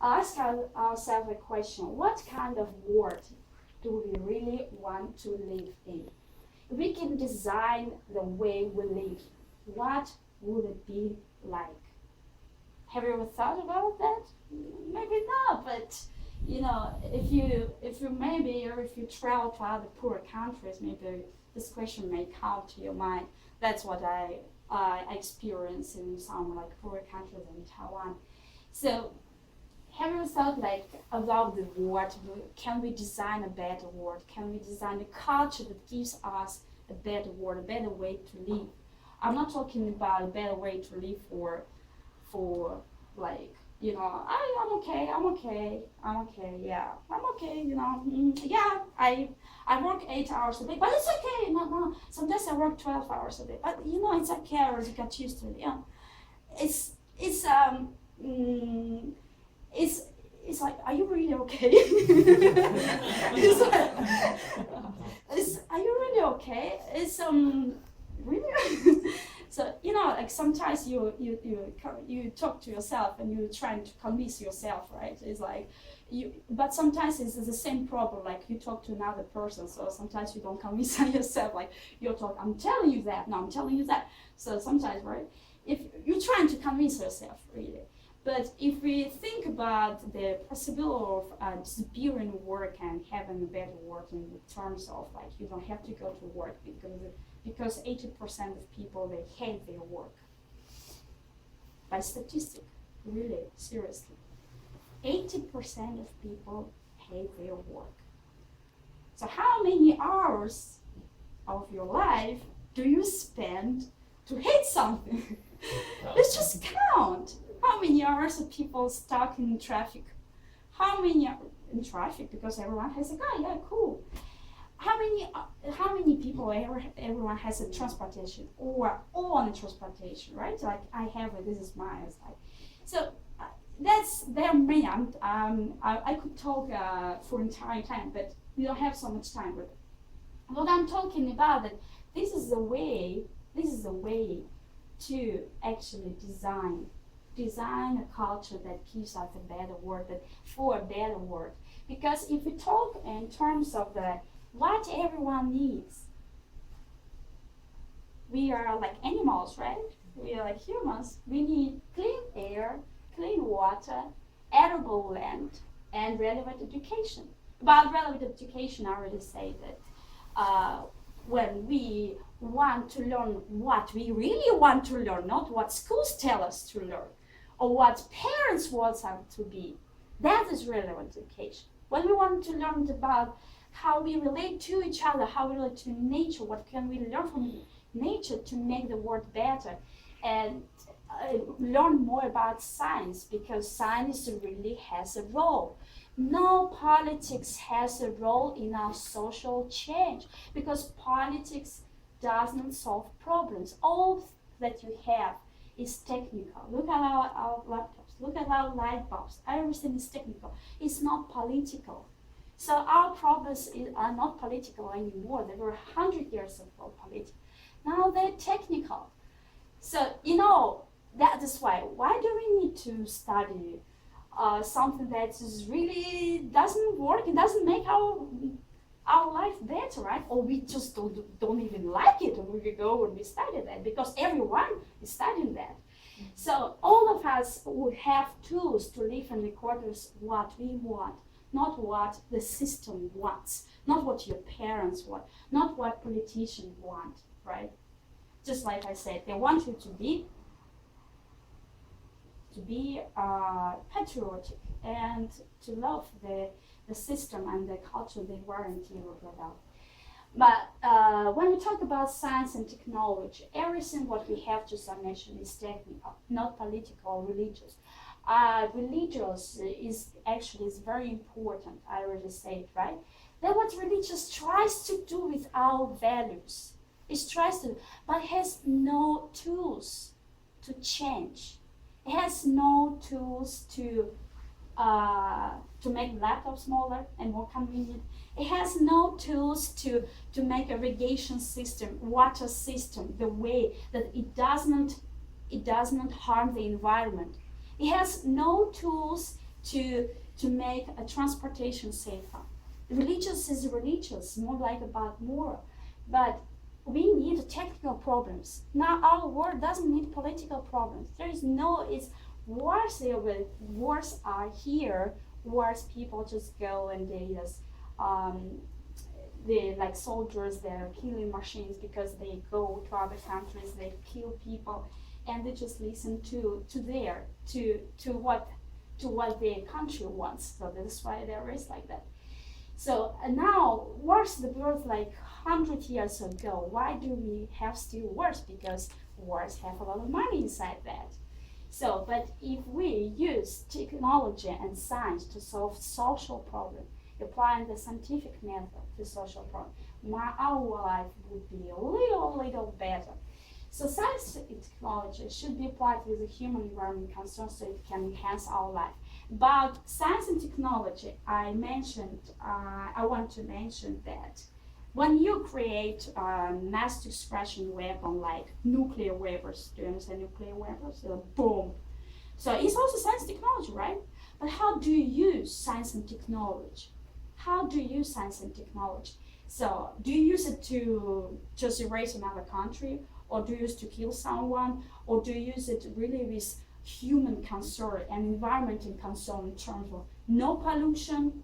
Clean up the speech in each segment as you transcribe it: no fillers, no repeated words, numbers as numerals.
ask ourselves a question: what kind of world do we really want to live in? If we can design the way we live, what would it be like? Have you ever thought about that? Maybe not, but if you maybe, or if you travel to other poor countries, maybe this question may come to your mind. That's what I experience in some like poor countries in Taiwan. So have you thought like about the world? Can we design a better world? Can we design a culture that gives us a better world, a better way to live? I'm not talking about a better way to live for like, I'm okay, yeah, I'm okay, yeah, I work 8 hours a day, but it's okay, no, sometimes I work 12 hours a day, but it's okay, or you get used to it, it's, it's, um, mm, it's, it's like, are you really okay? It's like, are you really okay? It's, really? So like sometimes you talk to yourself and you're trying to convince yourself, right? It's like but sometimes it's the same problem. Like you talk to another person, so sometimes you don't convince yourself. Like you talk, I'm telling you that. No, I'm telling you that. So sometimes, right? If you're trying to convince yourself, really. But if we think about the possibility of disappearing work and having a better work in terms of like you don't have to go to work because 80% of people, they hate their work. By statistic, really, seriously. 80% of people hate their work. So how many hours of your life do you spend to hate something? Let's just count. How many hours of people stuck in traffic? How many in traffic? Because everyone has a car. Yeah, cool. How many people everyone has a transportation or own transportation, right? Like I have it. This is mine. It's like, so there are many. I could talk for entire time, but we don't have so much time. But what I'm talking about that this is the way to actually design a culture that gives us a better world, for a better world. Because if we talk in terms of what everyone needs, we are like animals, right? We are like humans. We need clean air, clean water, edible land, and relevant education. About relevant education, I already say that when we want to learn what we really want to learn, not what schools tell us to learn, or what parents want us to be, that is relevant education. When we want to learn about how we relate to each other, how we relate to nature, what can we learn from nature to make the world better, and learn more about science, because science really has a role. No, politics has a role in our social change, because politics doesn't solve problems. All that you have is technical. Look at our laptops, look at our light bulbs, everything is technical. It's not political. So our problems are not political anymore. They were 100 years ago political. Now they're technical. So that is why do we need to study something that is really doesn't work? It doesn't make our life better, right? Or we just don't even like it, and we go and we study that because everyone is studying that. So all of us will have tools to live in accordance with what we want, not what the system wants, not what your parents want, not what politicians want, right? Just like I said, they want you to be patriotic and to love the system and the culture, the environment you were brought up. But when we talk about science and technology, everything what we have just mentioned is technical, not political or religious. Religious is very important. I already said, right? Then what religious tries to do with our values, but has no tools to change. It has no tools to make laptops smaller and more convenient. It has no tools to make irrigation system, water system, the way that it does not harm the environment. It has no tools to make a transportation safer. Religious is religious, more like about moral, but we need technical problems. Now our world doesn't need political problems. There is no, it's wars there with wars are here, wars people just go and they just they like soldiers, they're killing machines because they go to other countries, they kill people, and they just listen to what their country wants. So that's why there is like that. So now wars the birth like 100 years ago. Why do we have still wars? Because wars have a lot of money inside that. So, but if we use technology and science to solve social problems, applying the scientific method to social problems, our life would be a little better. So science and technology should be applied with the human environment concern so it can enhance our life. But science and technology, I want to mention that when you create a mass destruction weapon like nuclear weapons, do you understand nuclear weapons? Boom. So it's also science and technology, right? But how do you use science and technology? How do you use science and technology? So do you use it to just erase another country? Or do you use it to kill someone? Or do you use it really with human concern and environmental concern in terms of no pollution,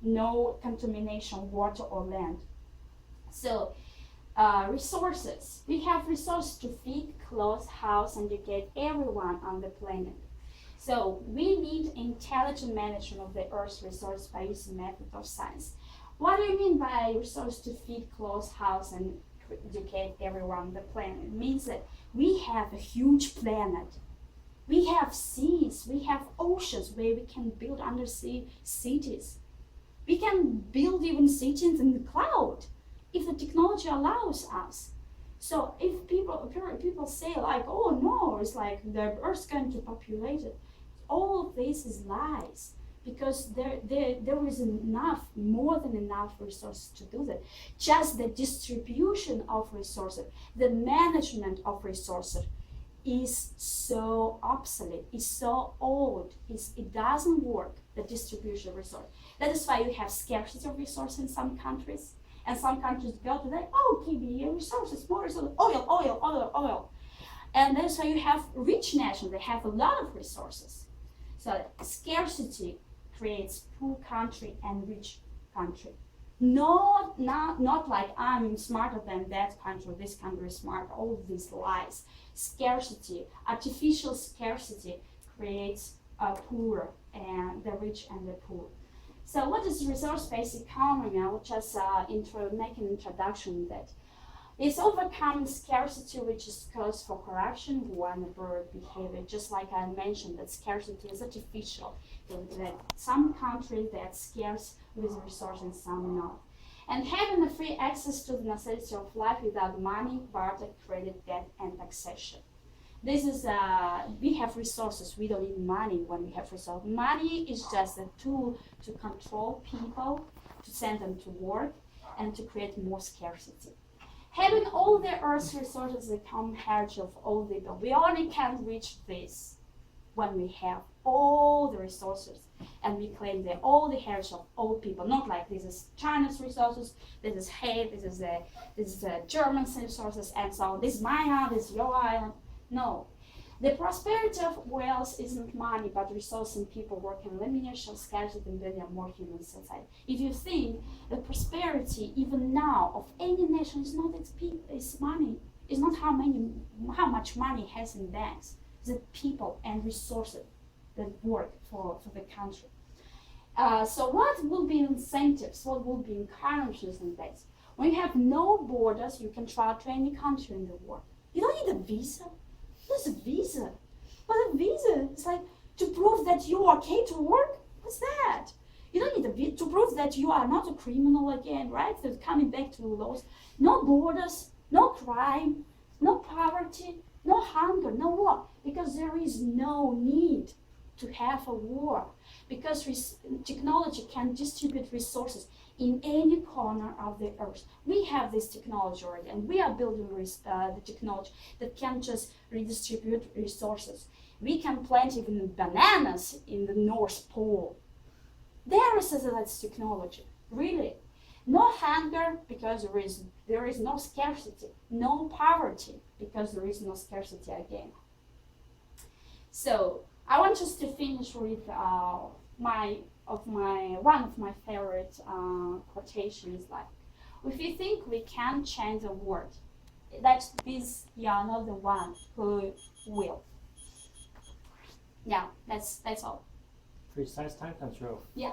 no contamination, water or land? So resources. We have resources to feed, clothe, house, and educate everyone on the planet. So we need intelligent management of the Earth's resources by using method of science. What do you mean by resources to feed, clothe, house, and educate everyone on the planet? It means that we have a huge planet. We have seas, we have oceans where we can build undersea cities. We can build even cities in the cloud if the technology allows us. So if people say like, oh no, it's like the Earth's going to populate it, all of this is lies, because there is enough, more than enough resources to do that. Just the distribution of resources, the management of resources is so obsolete, is so old, it doesn't work, the distribution of resources. That is why you have scarcity of resources in some countries, and some countries go to that, oh, give me resources, more resources, oil. And that's why you have rich nations, they have a lot of resources. So scarcity creates poor country and rich country. Not like I'm smarter than that country, this country is smart, all of these lies. Scarcity, artificial scarcity creates a poor and the rich and the poor. So what is resource-based economy? I will just make an introduction that it's overcoming scarcity, which is cause for corruption, vulnerable behavior. Just like I mentioned, that scarcity is artificial. That some countries that scarce with resources and some not. And having a free access to the necessity of life without money, barter, credit, debt, and taxation. This is we have resources. We don't need money when we have resources. Money is just a tool to control people, to send them to work, and to create more scarcity. Having all the Earth's resources become heritage of all people. We only can reach this when we have all the resources and we claim that all the heritage of all people. Not like this is China's resources, this is this is German's resources, and so on. This is my island, this is your island. No. The prosperity of wealth isn't money, but resources and people working elimination of scarcity and building a more human society. If you think the prosperity, even now, of any nation is not its money, it's not how much money it has in banks, it's the people and resources that work for the country. So what will be incentives? What will be encouragements in this? When you have no borders, you can travel to any country in the world. You don't need a visa. What's a visa? But a visa is like to prove that you're okay to work. What's that? You don't need a visa to prove that you are not a criminal again, right? So coming back to the laws. No borders, no crime, no poverty, no hunger, no war. Because there is no need to have a war. Because technology can distribute resources in any corner of the earth. We have this technology already, and we are building the technology that can just redistribute resources. We can plant even bananas in the North Pole. There is such technology, really. No hunger because there is no scarcity. No poverty because there is no scarcity again. So I want just to finish with one of my favorite quotations, like, if you think we can change the world, that means you are not the one who will. Yeah, that's all. Precise time control. Yeah.